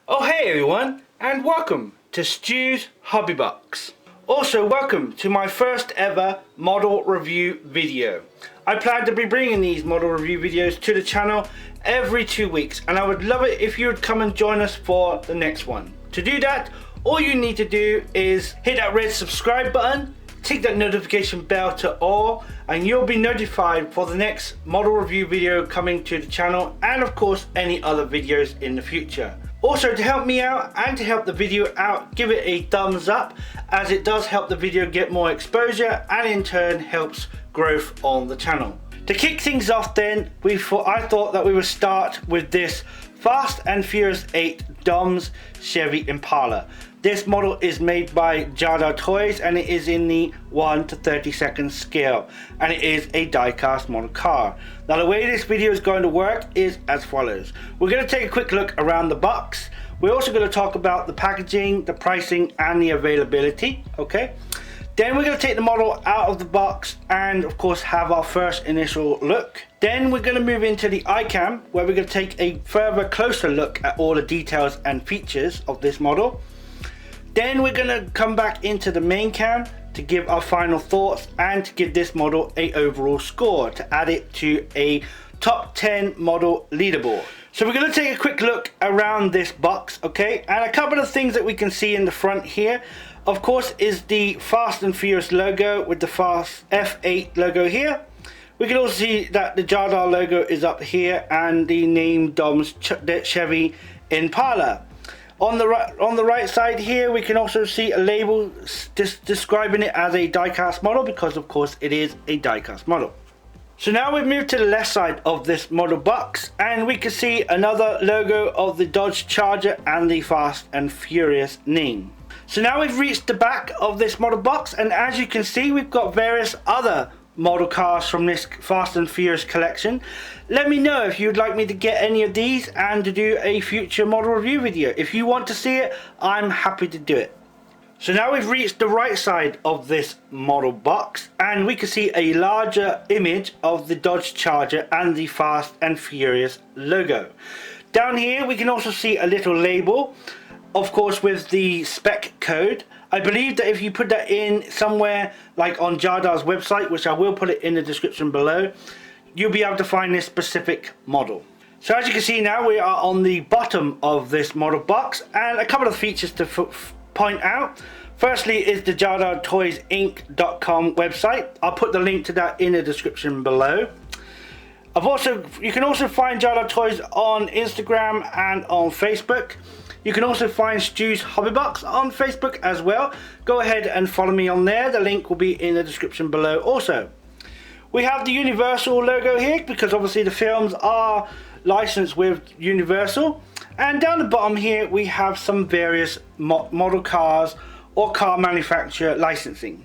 Oh hey everyone, and welcome to Stu's Hobby Box. Also welcome to my first ever model review video. I plan to be bringing these model review videos to the channel every 2 weeks, and I would love it if you would come and join us for the next one. To do that, all you need to do is hit that red subscribe button, tick that notification bell to all, and you'll be notified for the next model review video coming to the channel, and of course any other videos in the future. Also, to help me out and to help the video out, give it a thumbs up, as it does help the video get more exposure and in turn helps growth on the channel. To kick things off then, I thought that we would start with this Fast and Furious 8 DOMS Chevy Impala. This model is made by JadaToys and it is in the 1 to 32nd scale, and it is a die-cast model car. Now the way this video is going to work is as follows. We're going to take a quick look around the box. We're also going to talk about the packaging, the pricing and the availability. Okay. Then we're going to take the model out of the box and of course have our first initial look. Then we're going to move into the iCam, where we're going to take a further closer look at all the details and features of this model. Then we're going to come back into the main cam to give our final thoughts and to give this model a overall score to add it to a top 10 model leaderboard. So we're going to take a quick look around this box, okay? And a couple of things that we can see in the front here, of course, is the Fast and Furious logo with the Fast F8 logo here. We can also see that the Jada logo is up here and the name DOMS Chevy Impala. On the right side here, we can also see a label describing it as a die-cast model, because of course it is a die-cast model. So now we've moved to the left side of this model box and we can see another logo of the Dodge Charger and the Fast and Furious name. So now we've reached the back of this model box, and as you can see, we've got various other model cars from this Fast and Furious collection. Let me know if you'd like me to get any of these and to do a future model review video. If you want to see it, I'm happy to do it. So now we've reached the right side of this model box and we can see a larger image of the Dodge Charger and the Fast and Furious logo. Down here we can also see a little label, of course with the spec code. I believe that if you put that in somewhere like on Jada's website, which I will put it in the description below, you'll be able to find this specific model. So as you can see now, we are on the bottom of this model box, and a couple of features to point out. Firstly is the JadaToysInc.com website. I'll put the link to that in the description below. You can also find JadaToys on Instagram and on Facebook. You can also find Stu's Hobby Box on Facebook as well. Go ahead and follow me on there. The link will be in the description below also. We have the Universal logo here because obviously the films are licensed with Universal. And down the bottom here we have some various model cars or car manufacturer licensing.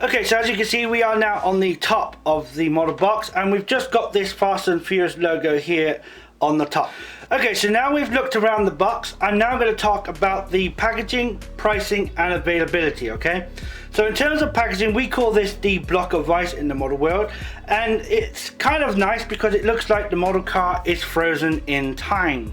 Okay, so as you can see, we are now on the top of the model box and we've just got this Fast and Furious logo here on the top. Okay, so now we've looked around the box, I'm now going to talk about the packaging, pricing and availability, okay? So in terms of packaging, we call this the block of ice in the model world, and it's kind of nice because it looks like the model car is frozen in time.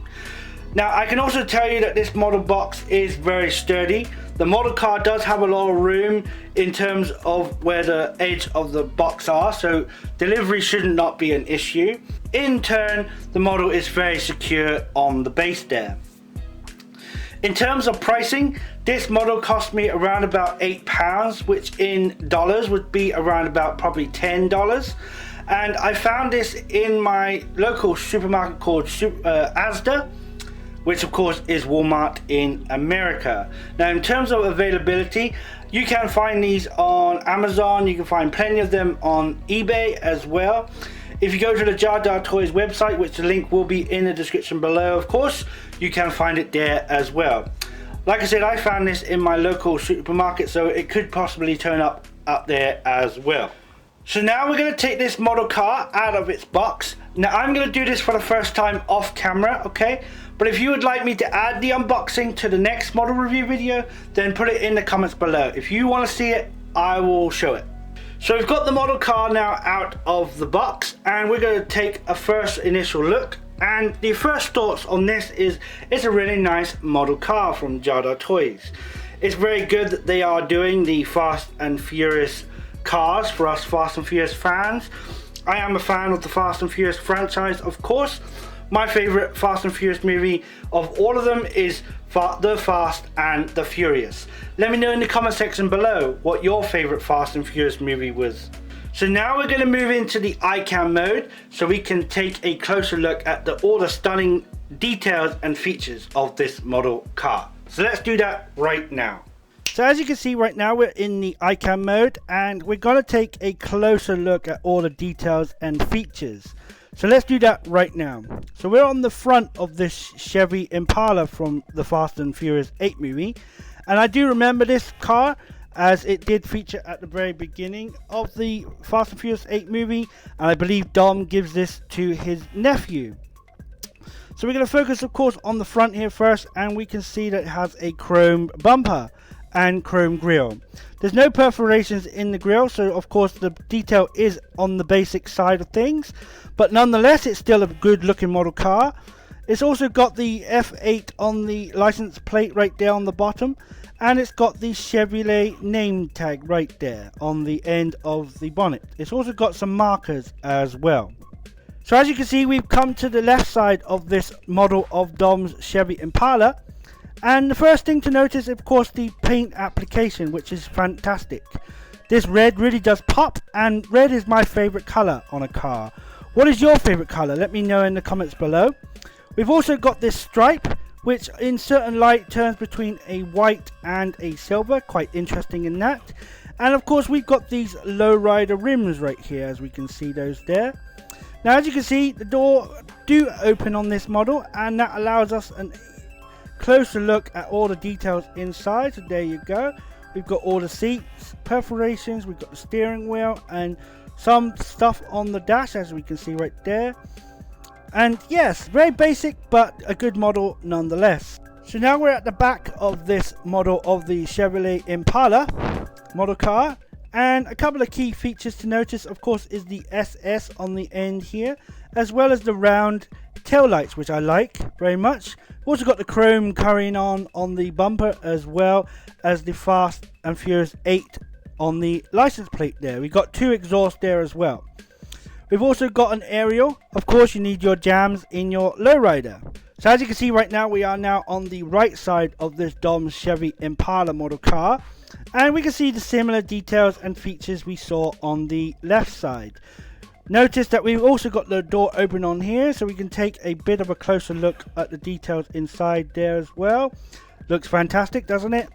Now I can also tell you that this model box is very sturdy. The model car does have a lot of room in terms of where the edge of the box are, so delivery should not be an issue. In turn, the model is very secure on the base there. In terms of pricing, this model cost me around about £8, which in dollars would be around about probably $10. And I found this in my local supermarket called Asda, which of course is Walmart in America. Now in terms of availability, you can find these on Amazon, you can find plenty of them on eBay as well. If you go to the JadaToys website, which the link will be in the description below, of course, you can find it there as well. Like I said, I found this in my local supermarket, so it could possibly turn up there as well. So now we're going to take this model car out of its box. Now I'm going to do this for the first time off camera, okay? But if you would like me to add the unboxing to the next model review video, then put it in the comments below. If you want to see it, I will show it. So we've got the model car now out of the box and we're going to take a first initial look And the first thoughts on this is it's a really nice model car from JadaToys. It's very good that they are doing the Fast and Furious cars for us Fast and Furious fans. I am a fan of the Fast and Furious franchise, of course. My favorite Fast and Furious movie of all of them is The Fast and the Furious. Let me know in the comment section below what your favorite Fast and Furious movie was. So now we're going to move into the iCam mode so we can take a closer look at all the stunning details and features of this model car. So let's do that right now. So as you can see right now, we're in the iCam mode and we're going to take a closer look at all the details and features. So let's do that right now. So we're on the front of this Chevy Impala from the Fast and Furious 8 movie. And I do remember this car as it did feature at the very beginning of the Fast and Furious 8 movie. And I believe Dom gives this to his nephew. So we're going to focus, of course, on the front here first. And we can see that it has a chrome bumper and chrome grille. There's no perforations in the grille, so of course the detail is on the basic side of things, but nonetheless it's still a good looking model car. It's also got the F8 on the license plate right there on the bottom, and it's got the Chevrolet name tag right there on the end of the bonnet. It's also got some markers as well. So as you can see, we've come to the left side of this model of Dom's Chevy Impala. And the first thing to notice, of course, the paint application, which is fantastic. This red really does pop, and red is my favorite color on a car. What is your favorite color? Let me know in the comments below. We've also got this stripe, which in certain light turns between a white and a silver. Quite interesting in that. And of course, we've got these lowrider rims right here, as we can see those there. Now, as you can see, the door do open on this model, and that allows us an closer look at all the details inside. So there you go. We've got all the seats, perforations, we've got the steering wheel, and some stuff on the dash, as we can see right there. And yes, very basic, but a good model nonetheless. So now we're at the back of this model of the Chevrolet Impala model car, and a couple of key features to notice, of course, is the SS on the end here, as well as the round tail lights, which I like very much. We've also got the chrome carrying on the bumper, as well as the Fast and Furious 8 on the license plate there. We've got two exhausts there as well. We've also got an aerial. Of course, you need your jams in your lowrider. So as you can see right now, we are now on the right side of this Dom's Chevy Impala model car. And we can see the similar details and features we saw on the left side. Notice that we've also got the door open on here, so we can take a bit of a closer look at the details inside there as well. Looks fantastic, doesn't it?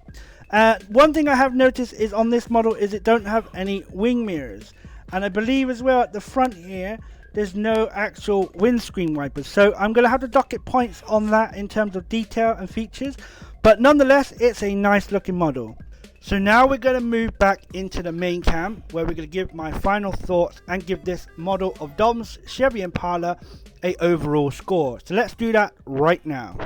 One thing I have noticed is on this model is it don't have any wing mirrors. And I believe as well at the front here, there's no actual windscreen wipers. So I'm going to have to docket points on that in terms of detail and features. But nonetheless, it's a nice looking model. So now we're going to move back into the main cam, where we're going to give my final thoughts and give this model of Dom's Chevy Impala a overall score. So let's do that right now.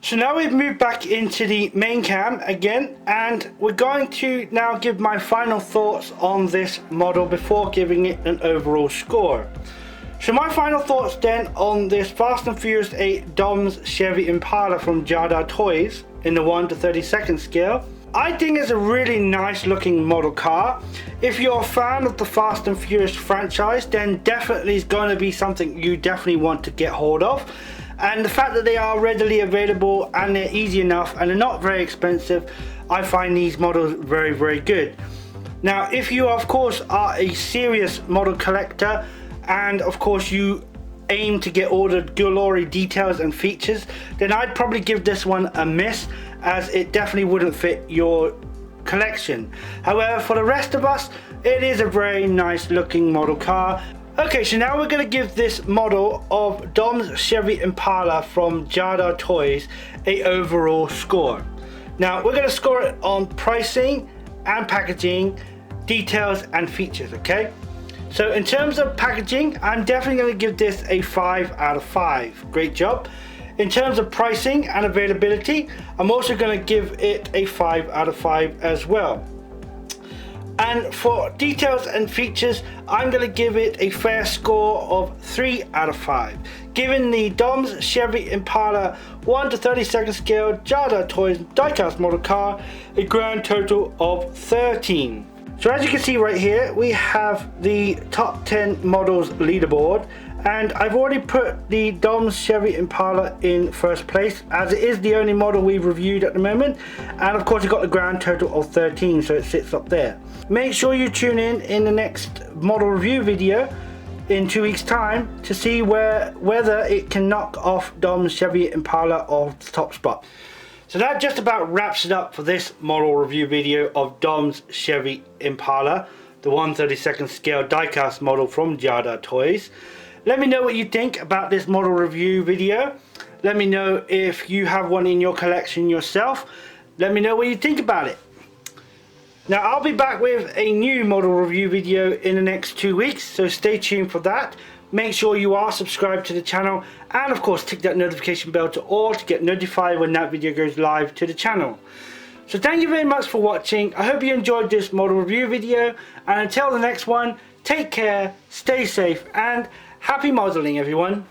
So now we've moved back into the main cam again, and we're going to now give my final thoughts on this model before giving it an overall score. So my final thoughts then on this Fast and Furious 8 Dom's Chevy Impala from JadaToys in the 1 to 32nd scale. I think it's a really nice looking model car. If you're a fan of the Fast and Furious franchise, then definitely is going to be something you definitely want to get hold of. And the fact that they are readily available and they're easy enough and they're not very expensive, I find these models very, very good. Now, if you of course are a serious model collector and of course you aim to get all the glory details and features, then I'd probably give this one a miss, as it definitely wouldn't fit your collection. However, for the rest of us, it is a very nice looking model car. Okay, so now we're going to give this model of Dom's Chevy Impala from JadaToys a overall score. Now we're going to score it on pricing and packaging, details and features, okay? So in terms of packaging, I'm definitely going to give this a 5 out of 5. Great job. In terms of pricing and availability, I'm also going to give it a 5 out of 5 as well. And for details and features, I'm going to give it a fair score of 3 out of 5, giving the Dom's Chevy Impala 1 to 32nd scale JadaToys diecast model car a grand total of 13. So as you can see right here, we have the top 10 models leaderboard, and I've already put the Dom's Chevy Impala in first place, as it is the only model we've reviewed at the moment, and of course it got the grand total of 13, so it sits up there. Make sure you tune in the next model review video in 2 weeks time to see whether it can knock off Dom's Chevy Impala off the top spot. So that just about wraps it up for this model review video of Dom's Chevy Impala, the 1/32nd scale diecast model from JadaToys. Let me know what you think about this model review video. Let me know if you have one in your collection yourself. Let me know what you think about it. Now I'll be back with a new model review video in the next 2 weeks, so stay tuned for that. Make sure you are subscribed to the channel, and of course tick that notification bell to all to get notified when that video goes live to the channel. So thank you very much for watching. I hope you enjoyed this model review video, and until the next one, take care, stay safe, and happy modeling everyone.